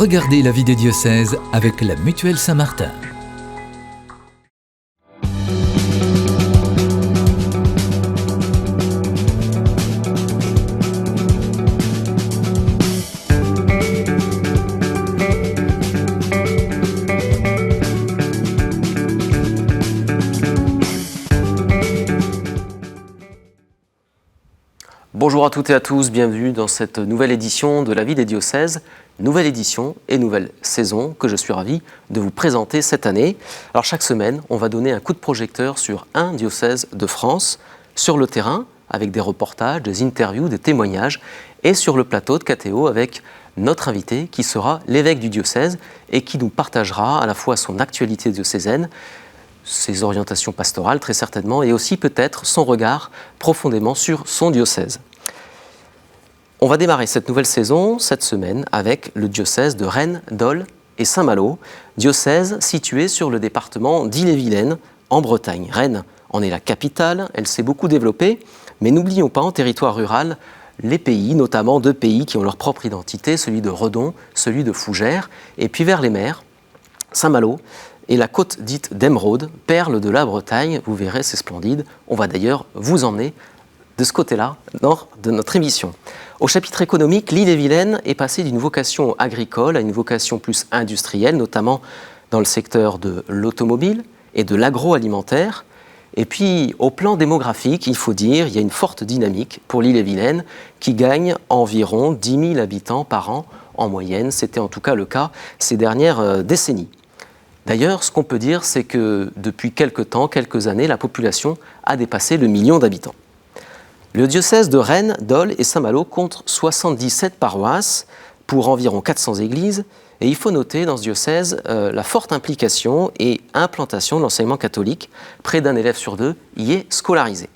Regardez la vie des diocèses avec la Mutuelle Saint-Martin. Bonjour à toutes et à tous, bienvenue dans cette nouvelle édition de la vie des diocèses, nouvelle édition et nouvelle saison que je suis ravi de vous présenter cette année. Alors chaque semaine, on va donner un coup de projecteur sur un diocèse de France, sur le terrain avec des reportages, des interviews, des témoignages et sur le plateau de KTO avec notre invité qui sera l'évêque du diocèse et qui nous partagera à la fois son actualité diocésaine, ses orientations pastorales très certainement et aussi peut-être son regard profondément sur son diocèse. On va démarrer cette nouvelle saison, cette semaine, avec le diocèse de Rennes, Dol et Saint-Malo, diocèse situé sur le département d'Ille-et-Vilaine, en Bretagne. Rennes en est la capitale, elle s'est beaucoup développée, mais n'oublions pas en territoire rural les pays, notamment deux pays qui ont leur propre identité, celui de Redon, celui de Fougères, et puis vers les mers, Saint-Malo et la côte dite d'Émeraude, perle de la Bretagne, vous verrez, c'est splendide. On va d'ailleurs vous emmener de ce côté-là, lors de notre émission. Au chapitre économique, l'Ille-et-Vilaine est passée d'une vocation agricole à une vocation plus industrielle, notamment dans le secteur de l'automobile et de l'agroalimentaire. Et puis, au plan démographique, il faut dire, il y a une forte dynamique pour l'Ille-et-Vilaine qui gagne environ 10 000 habitants par an en moyenne. C'était en tout cas le cas ces dernières décennies. D'ailleurs, ce qu'on peut dire, c'est que depuis quelques années, la population a dépassé le million d'habitants. Le diocèse de Rennes, Dol et Saint-Malo compte 77 paroisses pour environ 400 églises. Et il faut noter dans ce diocèse la forte implication et implantation de l'enseignement catholique. Près d'un élève sur deux y est scolarisé.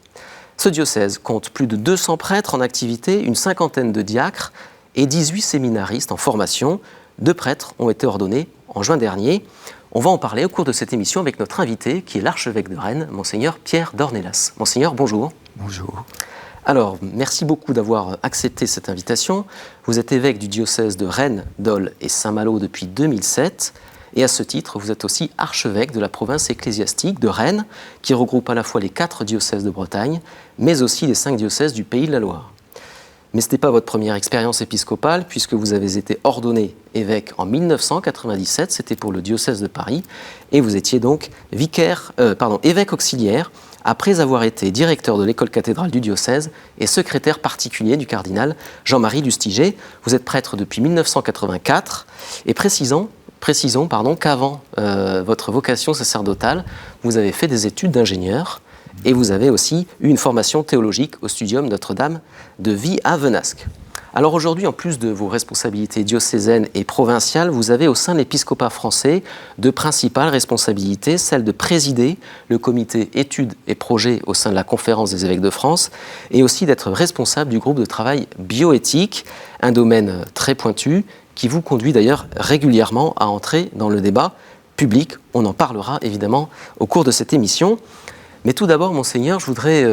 Ce diocèse compte plus de 200 prêtres en activité, une cinquantaine de diacres et 18 séminaristes en formation. 2 prêtres ont été ordonnés en juin dernier. On va en parler au cours de cette émission avec notre invité qui est l'archevêque de Rennes, Monseigneur Pierre d'Ornelas. Monseigneur, bonjour. Bonjour. Alors, merci beaucoup d'avoir accepté cette invitation. Vous êtes évêque du diocèse de Rennes, Dol et Saint-Malo depuis 2007. Et à ce titre, vous êtes aussi archevêque de la province ecclésiastique de Rennes, qui regroupe à la fois les 4 diocèses de Bretagne, mais aussi les 5 diocèses du Pays de la Loire. Mais ce n'était pas votre première expérience épiscopale, puisque vous avez été ordonné évêque en 1997, c'était pour le diocèse de Paris, et vous étiez donc évêque auxiliaire, après avoir été directeur de l'école cathédrale du diocèse et secrétaire particulier du cardinal Jean-Marie Lustiger. Vous êtes prêtre depuis 1984, et précisons qu'avant votre vocation sacerdotale, vous avez fait des études d'ingénieur, et vous avez aussi eu une formation théologique au Studium Notre-Dame de Vie à Venasque. Alors aujourd'hui, en plus de vos responsabilités diocésaines et provinciales, vous avez au sein de l'épiscopat français de principales responsabilités, celle de présider le comité études et projets au sein de la Conférence des évêques de France et aussi d'être responsable du groupe de travail bioéthique, un domaine très pointu qui vous conduit d'ailleurs régulièrement à entrer dans le débat public. On en parlera évidemment au cours de cette émission. Mais tout d'abord, Monseigneur, je voudrais,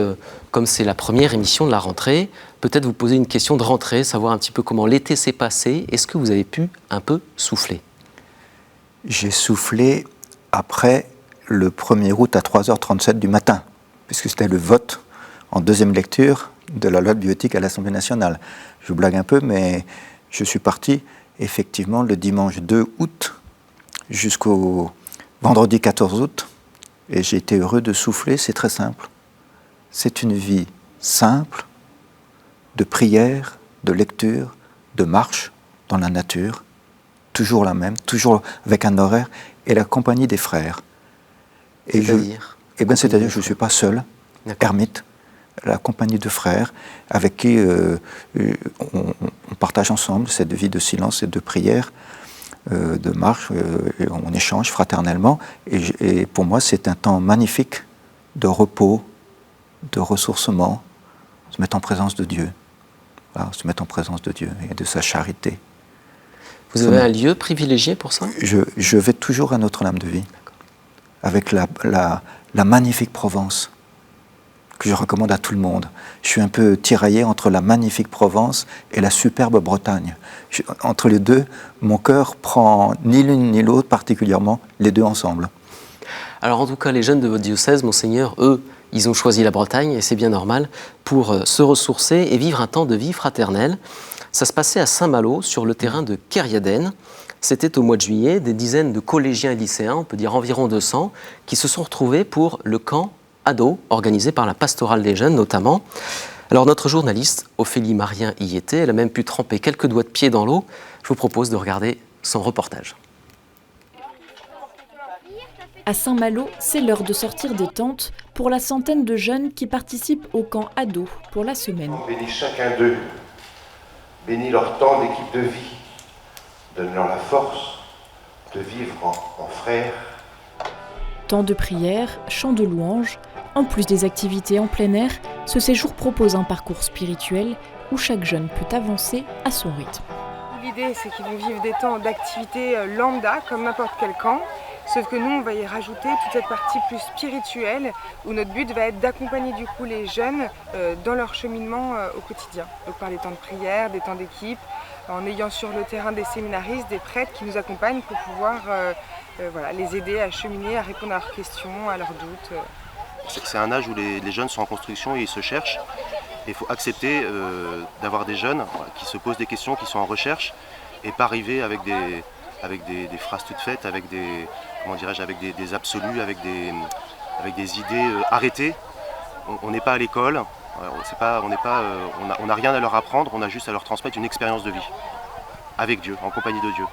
comme c'est la première émission de la rentrée, peut-être vous poser une question de rentrée, savoir un petit peu comment l'été s'est passé. Est-ce que vous avez pu un peu souffler ? J'ai soufflé après le 1er août à 3h37 du matin, puisque c'était le vote en deuxième lecture de la loi de bioéthique à l'Assemblée nationale. Je blague un peu, mais je suis parti effectivement le dimanche 2 août jusqu'au vendredi 14 août. Et j'ai été heureux de souffler, c'est très simple. C'est une vie simple, de prière, de lecture, de marche dans la nature, toujours la même, toujours avec un horaire, et la compagnie des frères. C'est-à-dire c'est-à-dire que je ne suis pas seul, ermite, la compagnie de frères, avec qui on partage ensemble cette vie de silence et de prière, de marche, on échange fraternellement, et pour moi c'est un temps magnifique de repos, de ressourcement, se mettre en présence de Dieu, voilà, se mettre en présence de Dieu et de sa charité. Vous avez un lieu privilégié pour ça ? Je vais toujours à Notre-Dame de Vie, avec la magnifique Provence que je recommande à tout le monde. Je suis un peu tiraillé entre la magnifique Provence et la superbe Bretagne. Entre les deux, mon cœur prend ni l'une ni l'autre particulièrement, les deux ensemble. Alors en tout cas, les jeunes de votre diocèse, Monseigneur, eux, ils ont choisi la Bretagne, et c'est bien normal, pour se ressourcer et vivre un temps de vie fraternelle. Ça se passait à Saint-Malo, sur le terrain de Kériaden. C'était au mois de juillet, des dizaines de collégiens et lycéens, on peut dire environ 200, qui se sont retrouvés pour le camp ado, organisé par la pastorale des jeunes notamment. Alors notre journaliste, Ophélie Marien, y était, elle a même pu tremper quelques doigts de pied dans l'eau. Je vous propose de regarder son reportage. À Saint-Malo, c'est l'heure de sortir des tentes pour la centaine de jeunes qui participent au camp ado pour la semaine. Bénis chacun d'eux, bénis leur temps d'équipe de vie, donne-leur la force de vivre en frères. Temps de prière, chant de louanges, en plus des activités en plein air, ce séjour propose un parcours spirituel où chaque jeune peut avancer à son rythme. L'idée, c'est qu'ils vont vivre des temps d'activité lambda, comme n'importe quel camp. Sauf que nous, on va y rajouter toute cette partie plus spirituelle, où notre but va être d'accompagner du coup les jeunes dans leur cheminement au quotidien. Donc par les temps de prière, des temps d'équipe, en ayant sur le terrain des séminaristes, des prêtres qui nous accompagnent pour pouvoir les aider à cheminer, à répondre à leurs questions, à leurs doutes. C'est un âge où les jeunes sont en construction et ils se cherchent. Il faut accepter d'avoir des jeunes qui se posent des questions, qui sont en recherche, et pas arriver avec des phrases toutes faites, avec des absolus, avec des idées arrêtées. On n'est pas à l'école, on n'a rien à leur apprendre, on a juste à leur transmettre une expérience de vie, avec Dieu, en compagnie de Dieu.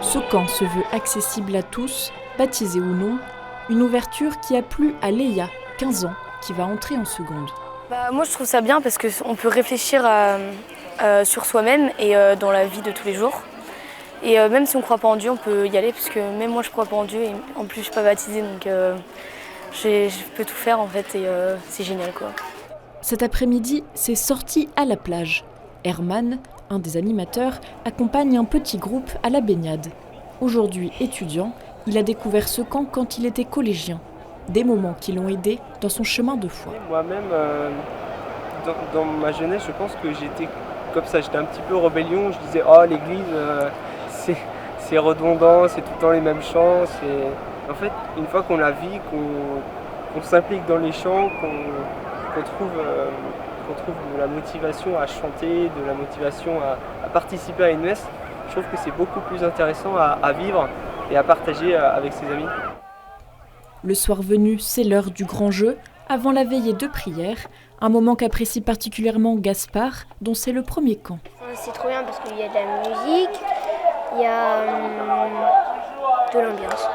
Ce camp se veut accessible à tous, baptisés ou non, une ouverture qui a plu à Léa, 15 ans, qui va entrer en seconde. Moi je trouve ça bien parce qu'on peut réfléchir sur soi-même et dans la vie de tous les jours. Et même si on ne croit pas en Dieu, on peut y aller, parce que même moi je ne crois pas en Dieu, et en plus je ne suis pas baptisée, donc je peux tout faire en fait, et c'est génial quoi. Cet après-midi, c'est sorti à la plage. Herman, un des animateurs, accompagne un petit groupe à la baignade. Aujourd'hui étudiant, il a découvert ce camp quand il était collégien. Des moments qui l'ont aidé dans son chemin de foi. Moi-même, dans ma jeunesse, je pense que j'étais comme ça, j'étais un petit peu rébellion. Je disais, oh l'église, c'est redondant, c'est tout le temps les mêmes chants. En fait, une fois qu'on la vit, qu'on s'implique dans les chants, qu'on trouve de la motivation à chanter, de la motivation à participer à une messe, je trouve que c'est beaucoup plus intéressant à vivre et à partager avec ses amis. Le soir venu, c'est l'heure du grand jeu, avant la veillée de prière, un moment qu'apprécie particulièrement Gaspard, dont c'est le premier camp. C'est trop bien parce qu'il y a de la musique, il y a de l'ambiance.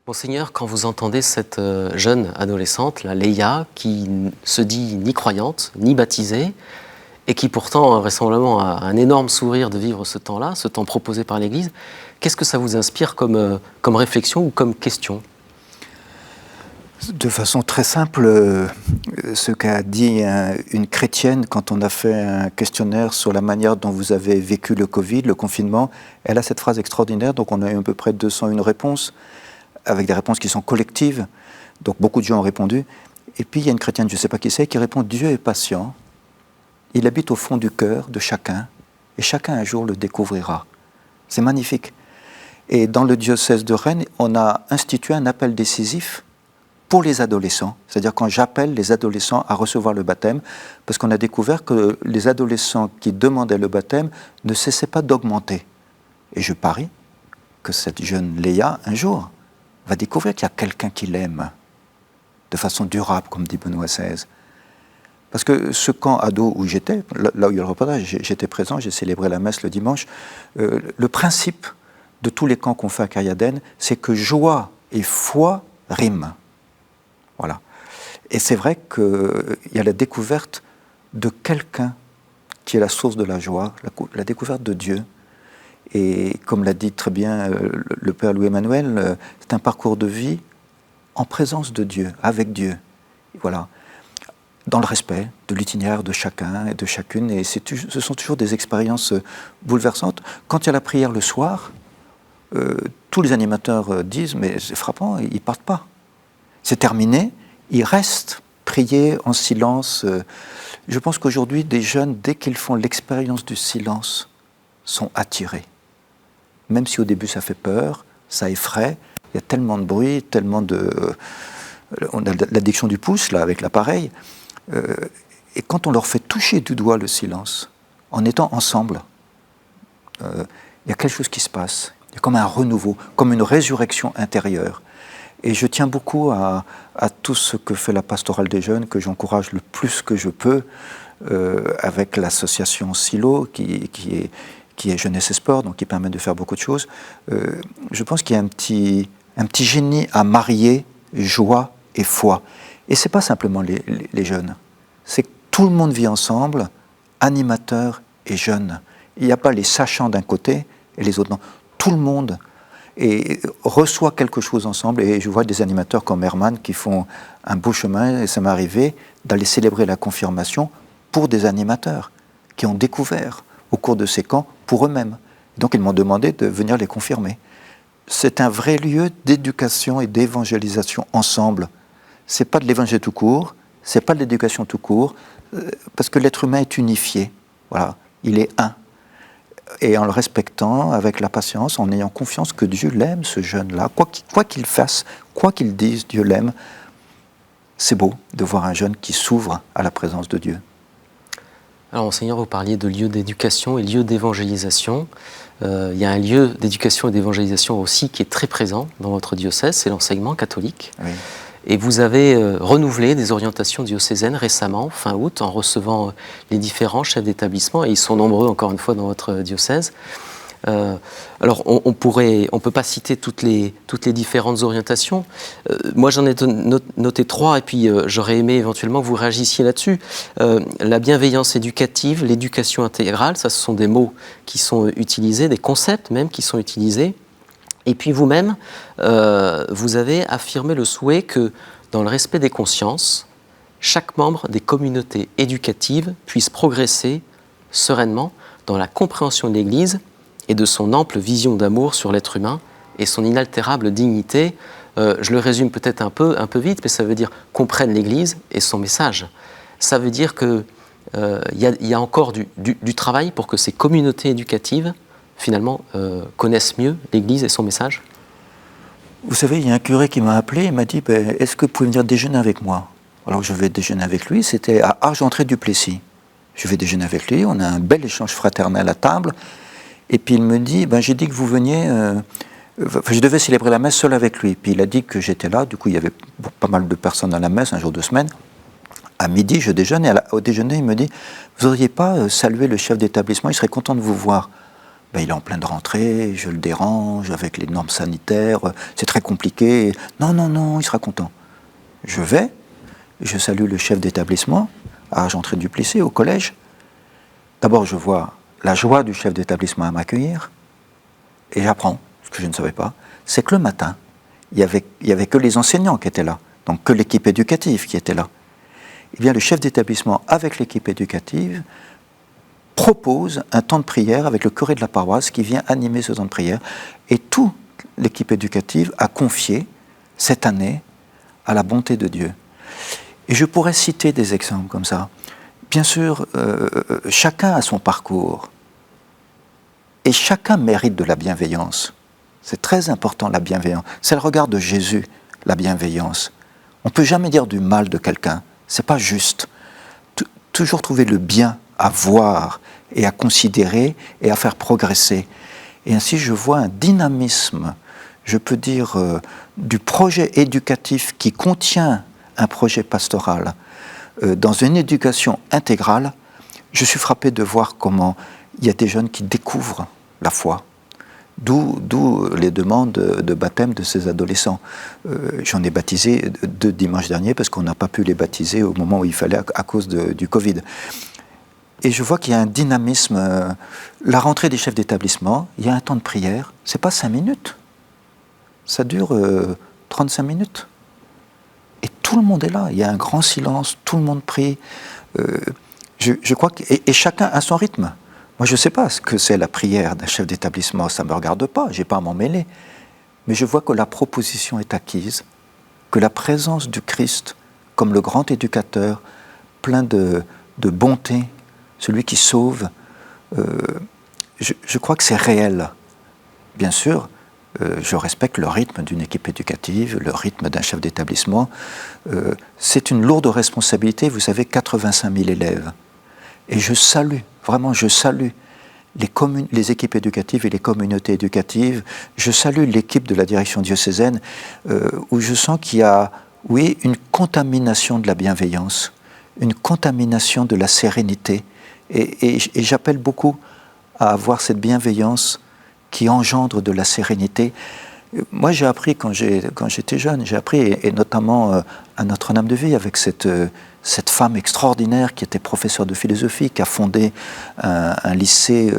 Monseigneur, quand vous entendez cette jeune adolescente, la Léa, qui se dit ni croyante, ni baptisée, et qui pourtant vraisemblablement a un énorme sourire de vivre ce temps-là, ce temps proposé par l'Église, qu'est-ce que ça vous inspire comme réflexion ou comme question ? De façon très simple, ce qu'a dit une chrétienne quand on a fait un questionnaire sur la manière dont vous avez vécu le Covid, le confinement, elle a cette phrase extraordinaire, donc on a eu à peu près 201 réponses, avec des réponses qui sont collectives, donc beaucoup de gens ont répondu. Et puis il y a une chrétienne, je ne sais pas qui c'est, qui répond « Dieu est patient, il habite au fond du cœur de chacun, et chacun un jour le découvrira ». C'est magnifique. Et dans le diocèse de Rennes, on a institué un appel décisif pour les adolescents, c'est-à-dire quand j'appelle les adolescents à recevoir le baptême, parce qu'on a découvert que les adolescents qui demandaient le baptême ne cessaient pas d'augmenter. Et je parie que cette jeune Léa, un jour, va découvrir qu'il y a quelqu'un qui l'aime de façon durable, comme dit Benoît XVI. Parce que ce camp ado où j'étais, là où il y a le reportage, j'étais présent, j'ai célébré la messe le dimanche, le principe de tous les camps qu'on fait à Kériaden, c'est que joie et foi riment. Voilà. Et c'est vrai qu'il y a la découverte de quelqu'un qui est la source de la joie, la découverte de Dieu. Et comme l'a dit très bien le Père Louis-Emmanuel, c'est un parcours de vie en présence de Dieu, avec Dieu. Voilà. Dans le respect de l'itinéraire de chacun et de chacune. Et ce sont toujours des expériences bouleversantes. Quand il y a la prière le soir, tous les animateurs disent « mais c'est frappant, ils ne partent pas. C'est terminé, ils restent prier en silence. » Je pense qu'aujourd'hui, des jeunes, dès qu'ils font l'expérience du silence, sont attirés. Même si au début ça fait peur, ça effraie, il y a tellement de bruit, tellement de... On a l'addiction du pouce, là, avec l'appareil. Et quand on leur fait toucher du doigt le silence, en étant ensemble, il y a quelque chose qui se passe. Il y a comme un renouveau, comme une résurrection intérieure. Et je tiens beaucoup à tout ce que fait la pastorale des jeunes, que j'encourage le plus que je peux, avec l'association Silo, qui est Jeunesse et Sport, donc qui permet de faire beaucoup de choses. Je pense qu'il y a un petit génie à marier joie et foi. Et ce n'est pas simplement les jeunes, c'est que tout le monde vit ensemble, animateurs et jeunes. Il n'y a pas les sachants d'un côté et les autres non. Tout le monde reçoit quelque chose ensemble. Et je vois des animateurs comme Herman qui font un beau chemin, et ça m'est arrivé d'aller célébrer la confirmation pour des animateurs qui ont découvert au cours de ces camps pour eux-mêmes. Donc ils m'ont demandé de venir les confirmer. C'est un vrai lieu d'éducation et d'évangélisation ensemble. C'est pas de l'évangile tout court, c'est pas de l'éducation tout court, parce que l'être humain est unifié. Voilà, il est un. Et en le respectant, avec la patience, en ayant confiance que Dieu l'aime, ce jeune-là, quoi qu'il fasse, quoi qu'il dise, Dieu l'aime. C'est beau de voir un jeune qui s'ouvre à la présence de Dieu. Alors, Monseigneur, vous parliez de lieu d'éducation et lieu d'évangélisation. Il y a un lieu d'éducation et d'évangélisation aussi qui est très présent dans votre diocèse, c'est l'enseignement catholique. Oui. Et vous avez renouvelé des orientations diocésaines récemment, fin août, en recevant les différents chefs d'établissement, et ils sont nombreux, encore une fois, dans votre diocèse. Alors, on ne peut pas citer toutes les différentes orientations. Moi, j'en ai noté 3, et puis j'aurais aimé éventuellement que vous réagissiez là-dessus. La bienveillance éducative, l'éducation intégrale, ça, ce sont des mots qui sont utilisés, des concepts même qui sont utilisés. Et puis vous-même, vous avez affirmé le souhait que, dans le respect des consciences, chaque membre des communautés éducatives puisse progresser sereinement dans la compréhension de l'Église et de son ample vision d'amour sur l'être humain et son inaltérable dignité. Je le résume peut-être un peu vite, mais ça veut dire comprenne l'Église et son message. Ça veut dire qu'il y a encore du travail pour que ces communautés éducatives finalement, connaissent mieux l'Église et son message? Vous savez, il y a un curé qui m'a appelé et m'a dit « Est-ce que vous pouvez venir déjeuner avec moi ?» Alors je vais déjeuner avec lui, c'était à Argentré-du-Plessis. Je vais déjeuner avec lui, on a un bel échange fraternel à table, et puis il me dit « J'ai dit que vous veniez... je devais célébrer la messe seul avec lui. » Puis il a dit que j'étais là, du coup il y avait pas mal de personnes à la messe, un jour de semaine. À midi, je déjeune, et au déjeuner, il me dit « Vous n'auriez pas salué le chef d'établissement, il serait content de vous voir. » Il est en pleine rentrée, je le dérange avec les normes sanitaires, c'est très compliqué. Non, il sera content. Je vais, je salue le chef d'établissement à Argentré-du-Plessis, au collège. D'abord, je vois la joie du chef d'établissement à m'accueillir, et j'apprends, ce que je ne savais pas, c'est que le matin, il y avait que les enseignants qui étaient là, donc que l'équipe éducative qui était là. Eh bien, le chef d'établissement, avec l'équipe éducative, propose un temps de prière avec le curé de la paroisse qui vient animer ce temps de prière. Et toute l'équipe éducative a confié cette année à la bonté de Dieu. Et je pourrais citer des exemples comme ça. Bien sûr, chacun a son parcours. Et chacun mérite de la bienveillance. C'est très important, la bienveillance. C'est le regard de Jésus, la bienveillance. On ne peut jamais dire du mal de quelqu'un. Ce n'est pas juste. Toujours trouver le bien à voir et à considérer et à faire progresser. Et ainsi, je vois un dynamisme, je peux dire, du projet éducatif qui contient un projet pastoral dans une éducation intégrale. Je suis frappé de voir comment il y a des jeunes qui découvrent la foi. D'où les demandes de baptême de ces adolescents. J'en ai baptisé 2 dimanches derniers parce qu'on n'a pas pu les baptiser au moment où il fallait à cause du Covid. et je vois qu'il y a un dynamisme. La rentrée des chefs d'établissement, il y a un temps de prière, c'est pas 5 minutes. Ça dure 35 minutes. Et tout le monde est là, il y a un grand silence, tout le monde prie. Je crois que, et chacun a son rythme. Moi, je ne sais pas ce que c'est la prière d'un chef d'établissement, ça ne me regarde pas, je n'ai pas à m'en mêler. Mais je vois que la proposition est acquise, que la présence du Christ, comme le grand éducateur, plein de bonté, celui qui sauve, je crois que c'est réel. Bien sûr, je respecte le rythme d'une équipe éducative, le rythme d'un chef d'établissement. C'est une lourde responsabilité, vous savez, 85 000 élèves. Et je salue, vraiment je salue les équipes éducatives et les communautés éducatives. Je salue l'équipe de la direction diocésaine où je sens qu'il y a, oui, une contamination de la bienveillance, une contamination de la sérénité. Et j'appelle beaucoup à avoir cette bienveillance qui engendre de la sérénité. Moi, j'ai appris quand j'étais jeune, j'ai appris, et notamment à Notre-Dame-de-Vie, avec cette femme extraordinaire qui était professeure de philosophie, qui a fondé un lycée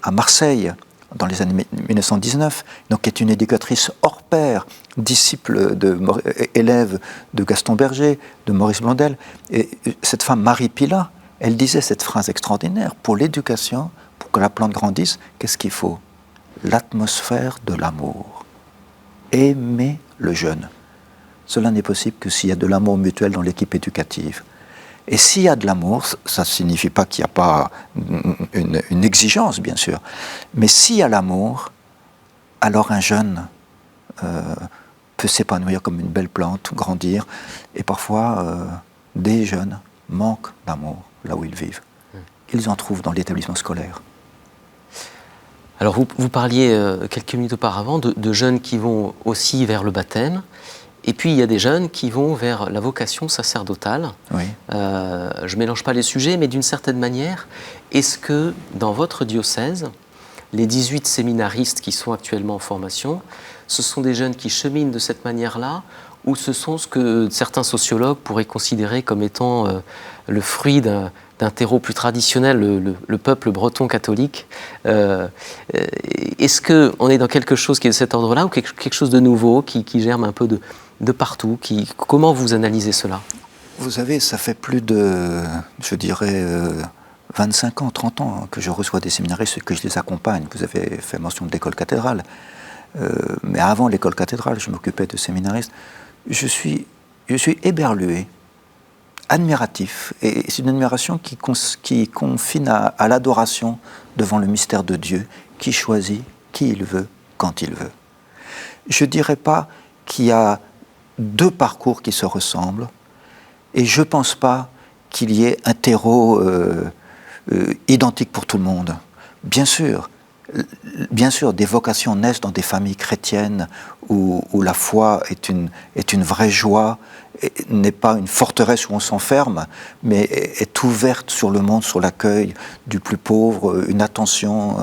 à Marseille dans les années 1919, donc qui est une éducatrice hors pair, élève de Gaston Berger, de Maurice Blondel. Et cette femme, Marie Pilat, elle disait cette phrase extraordinaire: pour l'éducation, pour que la plante grandisse, qu'est-ce qu'il faut? L'atmosphère de l'amour. Aimer le jeune. Cela n'est possible que s'il y a de l'amour mutuel dans l'équipe éducative. Et s'il y a de l'amour, ça ne signifie pas qu'il n'y a pas une exigence, bien sûr, mais s'il y a l'amour, alors un jeune peut s'épanouir comme une belle plante, grandir, et parfois des jeunes manquent d'amour là où ils vivent. Ils en trouvent dans l'établissement scolaire. Alors vous parliez quelques minutes auparavant de jeunes qui vont aussi vers le baptême, et puis il y a des jeunes qui vont vers la vocation sacerdotale. Oui. Je ne mélange pas les sujets, mais d'une certaine manière, est-ce que dans votre diocèse, les 18 séminaristes qui sont actuellement en formation, ce sont des jeunes qui cheminent de cette manière-là, ou ce sont ce que certains sociologues pourraient considérer comme étant le fruit d'un terreau plus traditionnel, le peuple breton catholique? Est-ce qu'on est dans quelque chose qui est de cet ordre-là, ou quelque chose de nouveau, qui germe un peu de partout? Comment vous analysez cela? Vous savez, ça fait plus de, je dirais, 25 ans, 30 ans que je reçois des séminaristes et que je les accompagne. Vous avez fait mention de l'école cathédrale. Mais avant l'école cathédrale, je m'occupais de séminaristes. Je suis éberlué, admiratif, et c'est une admiration qui confine à l'adoration devant le mystère de Dieu, qui choisit qui il veut, quand il veut. Je ne dirais pas qu'il y a deux parcours qui se ressemblent, et je ne pense pas qu'il y ait un terreau identique pour tout le monde. Bien sûr, des vocations naissent dans des familles chrétiennes où la foi est une vraie joie, n'est pas une forteresse où on s'enferme, mais est ouverte sur le monde, sur l'accueil du plus pauvre, une attention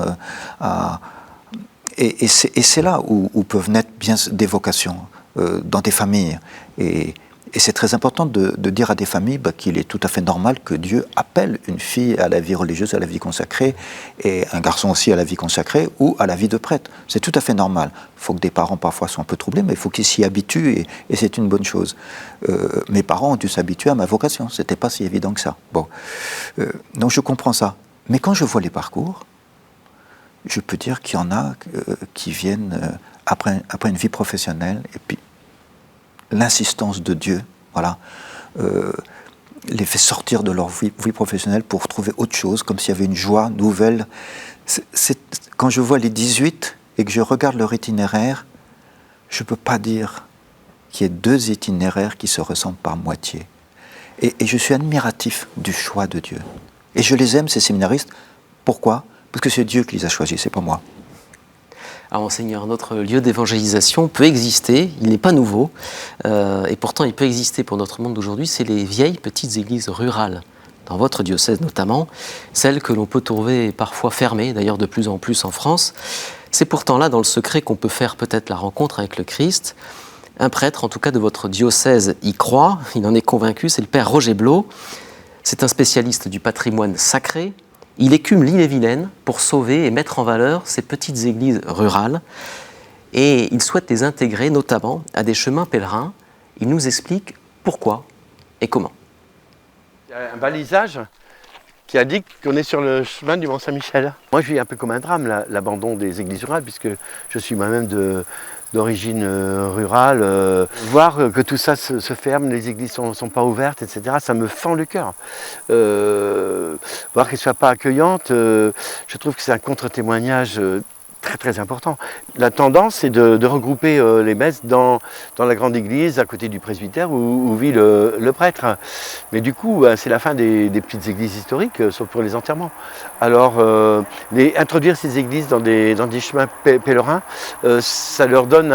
et c'est là où peuvent naître bien des vocations dans des familles. Et c'est très important de dire à des familles qu'il est tout à fait normal que Dieu appelle une fille à la vie religieuse, à la vie consacrée, et un garçon aussi à la vie consacrée ou à la vie de prêtre. C'est tout à fait normal. Il faut que des parents parfois soient un peu troublés, mais il faut qu'ils s'y habituent, et c'est une bonne chose. Mes parents ont dû s'habituer à ma vocation, ce n'était pas si évident que ça. Bon. Donc je comprends ça. Mais quand je vois les parcours, je peux dire qu'il y en a qui viennent après une vie professionnelle, et puis l'insistance de Dieu, voilà, les fait sortir de leur vie professionnelle pour trouver autre chose, comme s'il y avait une joie nouvelle. Quand je vois les 18 et que je regarde leur itinéraire, je ne peux pas dire qu'il y ait deux itinéraires qui se ressemblent par moitié. Et je suis admiratif du choix de Dieu. Et je les aime, ces séminaristes. Pourquoi? Parce que c'est Dieu qui les a choisis, c'est pas moi. Alors, Seigneur, notre lieu d'évangélisation peut exister, il n'est pas nouveau, et pourtant il peut exister pour notre monde d'aujourd'hui, c'est les vieilles petites églises rurales, dans votre diocèse notamment, celles que l'on peut trouver parfois fermées, d'ailleurs de plus en plus en France. C'est pourtant là, dans le secret, qu'on peut faire peut-être la rencontre avec le Christ. Un prêtre, en tout cas de votre diocèse, y croit, il en est convaincu, c'est le père Roger Blot. C'est un spécialiste du patrimoine sacré. Il écume l'Ille-et-Vilaine pour sauver et mettre en valeur ces petites églises rurales. Et il souhaite les intégrer notamment à des chemins pèlerins. Il nous explique pourquoi et comment. Il y a un balisage qui indique qu'on est sur le chemin du Mont-Saint-Michel. Moi, je vis un peu comme un drame, l'abandon des églises rurales, puisque je suis moi-même d'origine rurale. Voir que tout ça se ferme, les églises ne sont pas ouvertes, etc., ça me fend le cœur. Voir qu'elles ne soient pas accueillantes, je trouve que c'est un contre-témoignage très très important. La tendance, c'est de regrouper les messes dans la grande église, à côté du presbytère où vit le prêtre. Mais du coup, c'est la fin des petites églises historiques, sauf pour les enterrements. Alors, introduire ces églises dans des chemins pèlerins, ça leur donne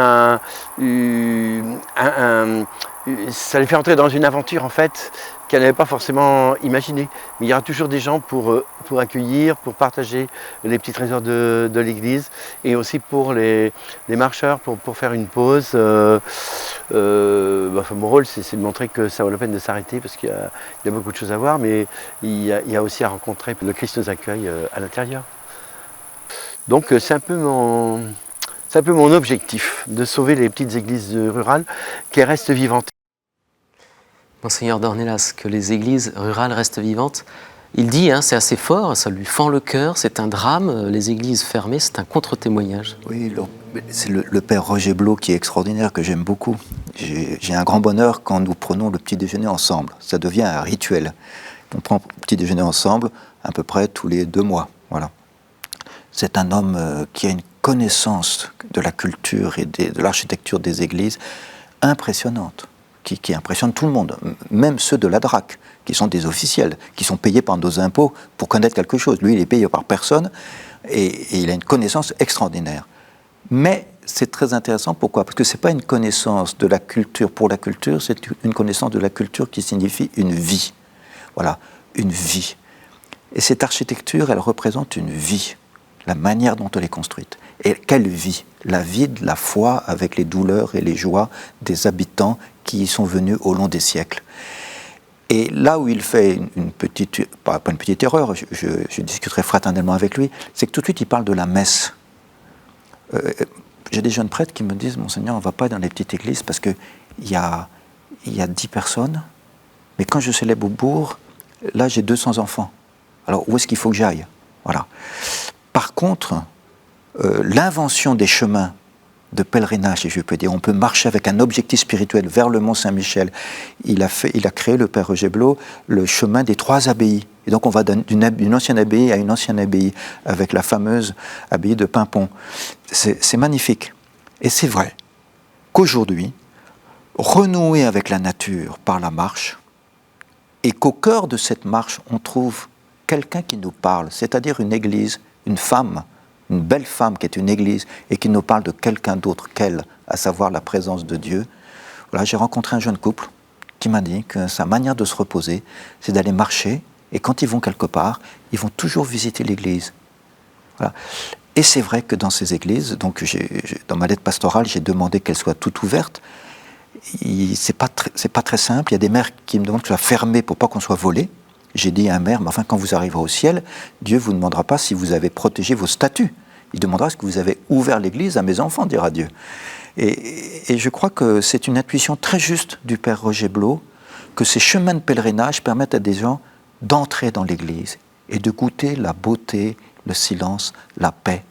ça les fait entrer dans une aventure en fait qu'elles n'avaient pas forcément imaginée. Mais il y aura toujours des gens pour accueillir, pour partager les petits trésors de l'église et aussi pour les marcheurs, pour faire une pause. Mon rôle, c'est de montrer que ça vaut la peine de s'arrêter parce qu'il y a beaucoup de choses à voir, mais il y a aussi à rencontrer. Le Christ nous accueille à l'intérieur. Donc c'est un peu mon objectif, de sauver les petites églises rurales qui restent vivantes. Monseigneur Dornelas, que les églises rurales restent vivantes, il dit, c'est assez fort, ça lui fend le cœur, c'est un drame, les églises fermées, c'est un contre-témoignage. Oui, c'est le père Roger Blot qui est extraordinaire, que j'aime beaucoup. J'ai un grand bonheur quand nous prenons le petit déjeuner ensemble. Ça devient un rituel. On prend le petit déjeuner ensemble à peu près tous les 2 mois. Voilà. C'est un homme qui a une connaissance de la culture et de l'architecture des églises impressionnante, qui impressionne tout le monde, même ceux de la DRAC, qui sont des officiels, qui sont payés par nos impôts pour connaître quelque chose. Lui, il est payé par personne et il a une connaissance extraordinaire. Mais c'est très intéressant, pourquoi ? Parce que ce n'est pas une connaissance de la culture pour la culture, c'est une connaissance de la culture qui signifie une vie. Voilà, une vie. Et cette architecture, elle représente une vie, la manière dont elle est construite. Et quelle vie ? La vie de la foi avec les douleurs et les joies des habitants qui y sont venus au long des siècles. Et là où il fait une petite, pas une petite erreur, je discuterai fraternellement avec lui, c'est que tout de suite il parle de la messe. J'ai des jeunes prêtres qui me disent, Monseigneur, on ne va pas dans les petites églises parce qu'il y a 10 personnes, mais quand je célèbre au bourg, là j'ai 200 enfants. Alors où est-ce qu'il faut que j'aille ? Voilà. Par contre, l'invention des chemins de pèlerinage, si je peux dire, on peut marcher avec un objectif spirituel vers le Mont Saint-Michel. Il a créé, le père Roger Blot, le chemin des 3 abbayes. Et donc on va d'une ancienne abbaye à une ancienne abbaye, avec la fameuse abbaye de Paimpont. C'est magnifique. Et c'est vrai qu'aujourd'hui, renouer avec la nature par la marche, et qu'au cœur de cette marche, on trouve quelqu'un qui nous parle, c'est-à-dire une église, une femme, une belle femme qui est une église et qui nous parle de quelqu'un d'autre qu'elle, à savoir la présence de Dieu. Voilà, j'ai rencontré un jeune couple qui m'a dit que sa manière de se reposer, c'est d'aller marcher, et quand ils vont quelque part, ils vont toujours visiter l'église. Voilà. Et c'est vrai que dans ces églises, donc dans ma lettre pastorale, j'ai demandé qu'elles soient toutes ouvertes. C'est pas très simple. Il y a des maires qui me demandent que ce soit fermé pour pas qu'on soit volé. J'ai dit à un maire, mais enfin, quand vous arriverez au ciel, Dieu ne vous demandera pas si vous avez protégé vos statuts. Il demandera est-ce que vous avez ouvert l'église à mes enfants, dira Dieu. Et je crois que c'est une intuition très juste du père Roger Blot, que ces chemins de pèlerinage permettent à des gens d'entrer dans l'église et de goûter la beauté, le silence, la paix,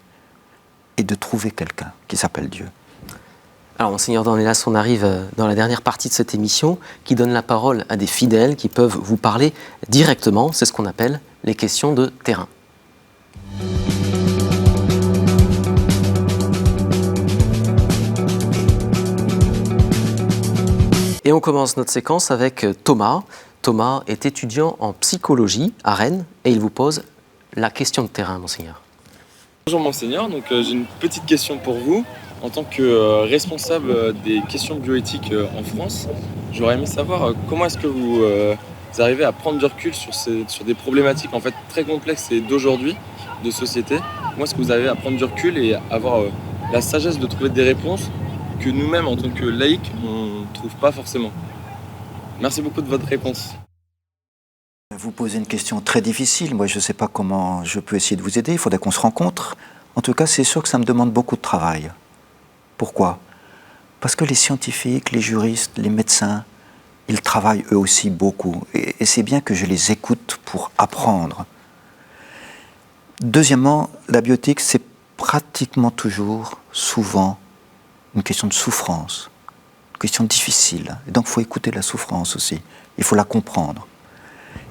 et de trouver quelqu'un qui s'appelle Dieu. Alors, Monseigneur Dornelas, on arrive dans la dernière partie de cette émission qui donne la parole à des fidèles qui peuvent vous parler directement. C'est ce qu'on appelle les questions de terrain. Et on commence notre séquence avec Thomas. Thomas est étudiant en psychologie à Rennes et il vous pose la question de terrain, Monseigneur. Bonjour Monseigneur, donc j'ai une petite question pour vous. En tant que responsable des questions bioéthiques en France, j'aurais aimé savoir comment est-ce que vous arrivez à prendre du recul sur des problématiques en fait très complexes et d'aujourd'hui, de société. Comment est-ce que vous arrivez à prendre du recul et avoir la sagesse de trouver des réponses que nous-mêmes, en tant que laïcs, on ne trouve pas forcément. Merci beaucoup de votre réponse. Vous posez une question très difficile. Moi, je ne sais pas comment je peux essayer de vous aider. Il faudrait qu'on se rencontre. En tout cas, c'est sûr que ça me demande beaucoup de travail. Pourquoi ? Parce que les scientifiques, les juristes, les médecins, ils travaillent eux aussi beaucoup. Et c'est bien que je les écoute pour apprendre. Deuxièmement, la bioéthique, c'est pratiquement toujours, souvent, une question de souffrance, une question difficile. Et donc, il faut écouter la souffrance aussi. Il faut la comprendre.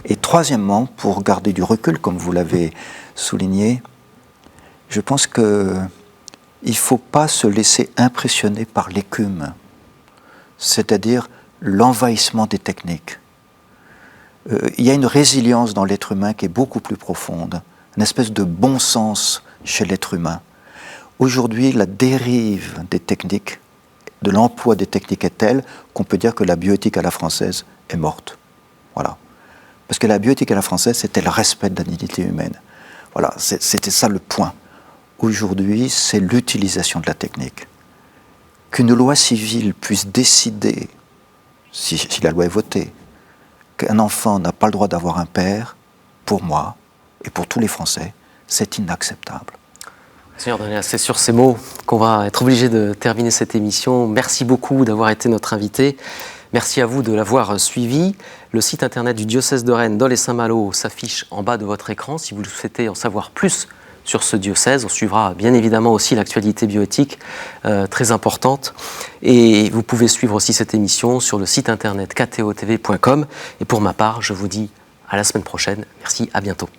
Et troisièmement, pour garder du recul, comme vous l'avez souligné, je pense qu'il ne faut pas se laisser impressionner par l'écume, c'est-à-dire l'envahissement des techniques. Il y a une résilience dans l'être humain qui est beaucoup plus profonde, une espèce de bon sens chez l'être humain. Aujourd'hui, la dérive des techniques, de l'emploi des techniques est telle qu'on peut dire que la bioéthique à la française est morte. Voilà. Parce que la bioéthique à la française, c'était le respect de la dignité humaine. Voilà, c'était ça le point. Aujourd'hui, c'est l'utilisation de la technique. Qu'une loi civile puisse décider, si la loi est votée, qu'un enfant n'a pas le droit d'avoir un père, pour moi et pour tous les Français, c'est inacceptable. Seigneur Daniel, c'est sur ces mots qu'on va être obligé de terminer cette émission. Merci beaucoup d'avoir été notre invité. Merci à vous de l'avoir suivi. Le site internet du diocèse de Rennes, Dol et Saint-Malo, s'affiche en bas de votre écran. Si vous souhaitez en savoir plus sur ce diocèse, on suivra bien évidemment aussi l'actualité bioéthique très importante. Et vous pouvez suivre aussi cette émission sur le site internet ktotv.com. Et pour ma part, je vous dis à la semaine prochaine. Merci, à bientôt.